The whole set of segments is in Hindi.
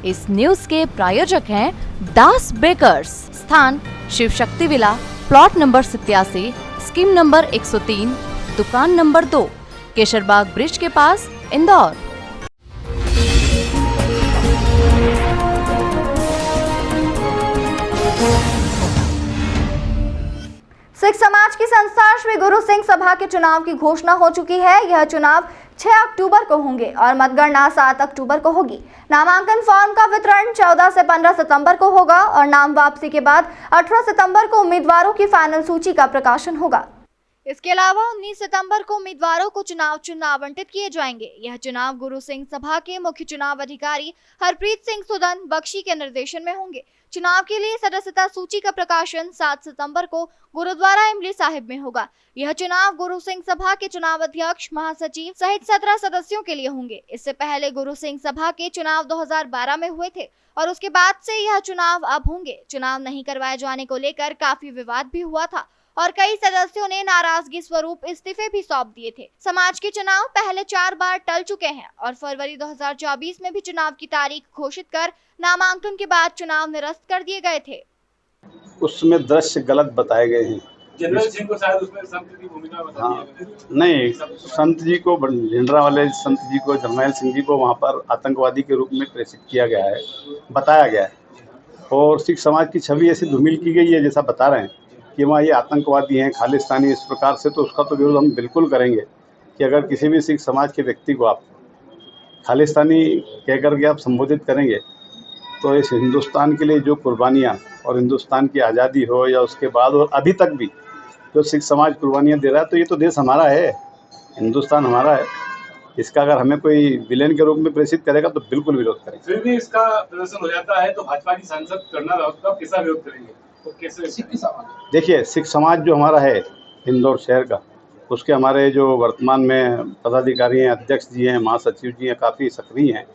इस न्यूज के प्रायोजक हैं दास बेकर्स, स्थान Shiv Shakti villa, plot number 87, scheme number 103, दुकान नंबर 2, केशरबाग ब्रिज के पास, इंदौर। सिख समाज की संस्था श्री गुरु सिंह सभा के चुनाव की घोषणा हो चुकी है। यह चुनाव 6 अक्टूबर को होंगे और मतगणना 7 अक्टूबर को होगी। नामांकन फॉर्म का वितरण 14 से 15 सितंबर को होगा और नाम वापसी के बाद 18 सितंबर को उम्मीदवारों की फाइनल सूची का प्रकाशन होगा। इसके अलावा 19 सितंबर को उम्मीदवारों को चुनाव चिन्ह आवंटित किए जाएंगे। यह चुनाव गुरु सिंह सभा के मुख्य चुनाव अधिकारी हरप्रीत सिंह सुदन बख्शी के निर्देशन में होंगे। चुनाव के लिए सदस्यता सूची का प्रकाशन 7 सितंबर को गुरुद्वारा इमली साहिब में होगा। यह चुनाव गुरु सिंह सभा के चुनाव अध्यक्ष, महासचिव सहित 17 सदस्यों के लिए होंगे। इससे पहले गुरु सिंह सभा के चुनाव 2012 में हुए थे और उसके बाद से यह चुनाव अब होंगे। चुनाव नहीं करवाए जाने को लेकर काफी विवाद भी हुआ था और कई सदस्यों ने नाराजगी स्वरूप इस्तीफे भी सौंप दिए थे। समाज के चुनाव पहले 4 बार टल चुके हैं और फरवरी 2024 में भी चुनाव की तारीख घोषित कर नामांकन के बाद चुनाव निरस्त कर दिए गए थे। उसमें दृश्य गलत बताए गए हैं। जनरल सिंह को शायद उसमें संत की भूमिका बता दी है। नहीं, संत जी को, भिंडरा वाले संत जी को, जरनैल सिंह जी को वहाँ पर आतंकवादी के रूप में प्रेषित किया गया है, बताया गया है और सिख समाज की छवि ऐसी धूमिल की गई है जैसा बता रहे हैं कि वहाँ ये आतंकवादी हैं, खालिस्तानी, इस प्रकार से। तो उसका तो विरोध हम बिल्कुल करेंगे कि अगर किसी भी सिख समाज के व्यक्ति को आप खालिस्तानी कह करके आप संबोधित करेंगे तो इस हिंदुस्तान के लिए जो कुर्बानियाँ और हिंदुस्तान की आज़ादी हो या उसके बाद और अभी तक भी जो सिख समाज कुर्बानियाँ दे रहा है, तो ये तो देश हमारा है, हिंदुस्तान हमारा है। इसका अगर हमें कोई विलेन के रूप में प्रेषित करेगा तो बिल्कुल विरोध करेंगे। फिर भी इसका प्रदर्शन हो जाता है तो भाजपा की सांसद कर्नल राउत का कैसा विरोध करेंगे? तो कैसे सिख समाज? देखिए, सिख समाज जो हमारा है इंदौर शहर का, उसके हमारे जो वर्तमान में पदाधिकारी हैं, अध्यक्ष जी हैं, महासचिव जी हैं, काफ़ी सक्रिय हैं।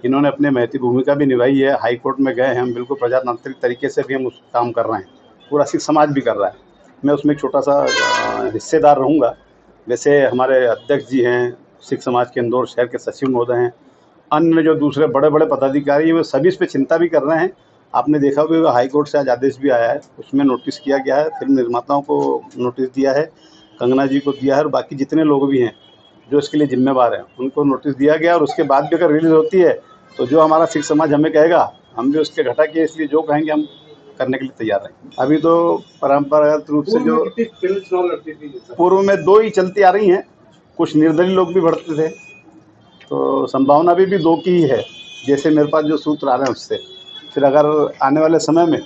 इन्होंने अपने महती भूमिका भी निभाई है। हाई कोर्ट में गए हैं हम, बिल्कुल प्रजातांत्रिक तरीके से भी हम उस काम कर रहे हैं। पूरा सिख समाज भी कर रहा है, मैं उसमें एक छोटा सा हिस्सेदार रहूँगा। वैसे हमारे अध्यक्ष जी हैं, सिख समाज के इंदौर शहर के सचिव महोदय हैं, अन्य जो दूसरे बड़े बड़े पदाधिकारी हैं, वो सभी इस पर चिंता भी कर रहे हैं। आपने देखा भी होगा, हाई कोर्ट से आज आदेश भी आया है, उसमें नोटिस किया गया है, फिल्म निर्माताओं को नोटिस दिया है, कंगना जी को दिया है और बाकी जितने लोग भी हैं जो इसके लिए जिम्मेवार हैं उनको नोटिस दिया गया। और उसके बाद भी अगर रिलीज होती है तो जो हमारा सिख समाज हमें कहेगा, हम भी उसके घटा के, इसलिए जो कहेंगे हम करने के लिए तैयार हैं। अभी तो परंपरागत रूप से जो पूर्व में 2 ही चलती आ रही हैं, कुछ निर्दलीय लोग भी बढ़ते थे, तो संभावना भी 2 की ही है, जैसे मेरे पास जो सूत्र आ रहे हैं उससे। फिर अगर आने वाले समय में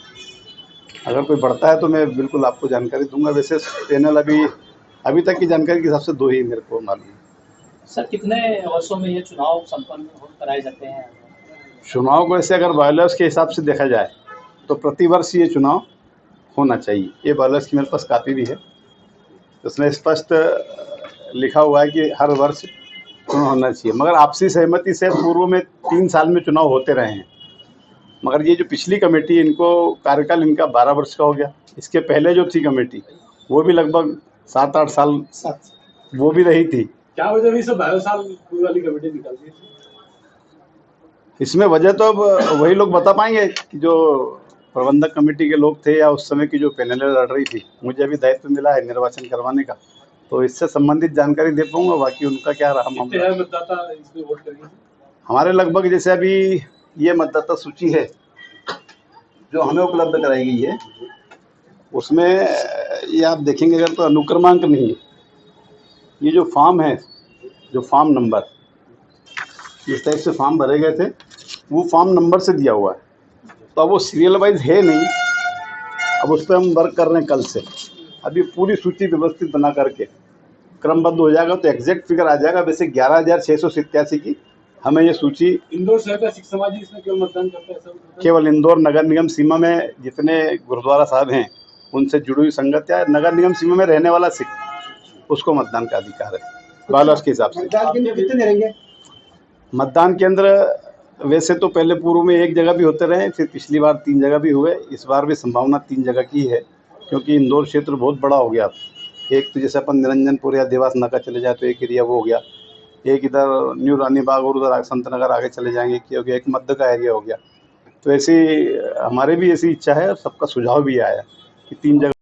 अगर कोई बढ़ता है तो मैं बिल्कुल आपको जानकारी दूंगा। वैसे पैनल अभी तक की जानकारी के हिसाब से 2 ही मेरे को मालूम है। सर, कितने वर्षों में ये चुनाव संपन्न कराए जाते हैं? चुनाव को ऐसे अगर बायोलॉज के हिसाब से देखा जाए तो प्रतिवर्ष ये चुनाव होना चाहिए। ये बायोलॉज की मेरे पास कापी भी है, उसमें स्पष्ट लिखा हुआ है कि हर वर्ष चुनाव होना चाहिए। मगर आपसी सहमति से पूर्व में 3 साल में चुनाव होते रहे हैं। मगर ये जो पिछली कमेटी, इनको कार्यकाल इनका 12 वर्ष का हो गया। इसके पहले जो थी कमेटी वो भी लगभग 7-8 साल वो भी रही थी। क्या वजह हुई 12 साल पूरी वाली कमेटी निकल गई? इसमें वजह तो अब वही लोग बता पाएंगे कि जो प्रबंधक कमेटी के लोग थे या उस समय की जो पैनल लड़ रही थी। मुझे अभी दायित्व मिला है निर्वाचन करवाने का, तो इससे संबंधित जानकारी दे पाऊंगा। बाकी उनका क्या रहा मामला। मतदाता इसमें वोट करेंगे? हमारे लगभग, जैसे अभी ये मतदाता सूची है जो हमें उपलब्ध कराई गई है, उसमें ये आप देखेंगे अगर तो अनुक्रमांक नहीं है। ये जो फॉर्म है, जो फॉर्म नंबर, इस टाइप से फॉर्म भरे गए थे, वो फॉर्म नंबर से दिया हुआ है, तो अब वो सीरियल वाइज है नहीं। अब उस पर हम वर्क कर रहे हैं कल से। अभी पूरी सूची व्यवस्थित बना करके क्रमबद्ध हो जाएगा तो एग्जैक्ट फिगर आ जाएगा। वैसे 11,687 की हमें ये सूची। इंदौर शहर का सिख समाज ही इसमें केवल मतदान करता है? केवल इंदौर नगर निगम सीमा में जितने गुरुद्वारा साहब हैं उनसे जुड़ी हुई संगत या नगर निगम सीमा में रहने वाला सिख, उसको मतदान का अधिकार है बायोलॉज के हिसाब से। मतदान केंद्र कितने रहेंगे? मतदान केंद्र वैसे तो पहले पूर्व में 1 जगह भी होते रहे, फिर पिछली बार 3 जगह भी हुए। इस बार भी संभावना 3 जगह की है, क्योंकि इंदौर क्षेत्र बहुत बड़ा हो गया। एक तो जैसे अपन निरंजनपुर या देवास नाका चले जाए तो एक एरिया वो हो गया, एक इधर न्यू रानी बाग और उधर संत नगर आगे चले जाएंगे, क्योंकि एक मध्य का एरिया हो गया। तो ऐसी हमारे भी ऐसी इच्छा है और सबका सुझाव भी आया कि 3 जगह